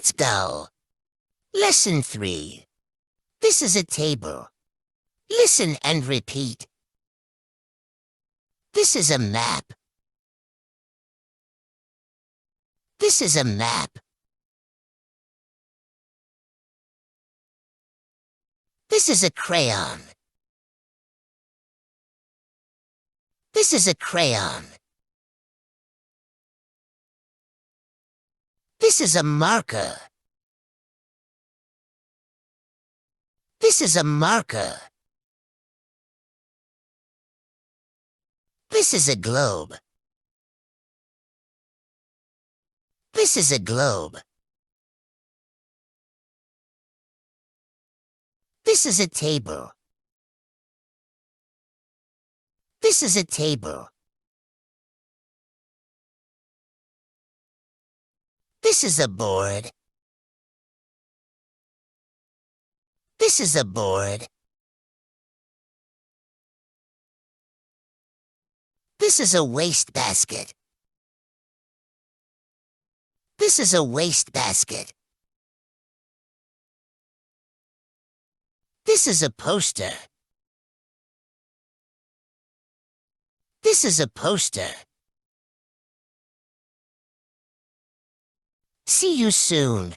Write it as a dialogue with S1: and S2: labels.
S1: Let's go. Lesson 3. This is a table. Listen and repeat. This is a map. This is a map. This is a crayon. This is a crayon. This is a marker. This is a marker. This is a globe. This is a globe. This is a table. This is a table. This is a board. This is a board. This is a wastebasket. This is a wastebasket. This is a poster. This is a poster. See you soon.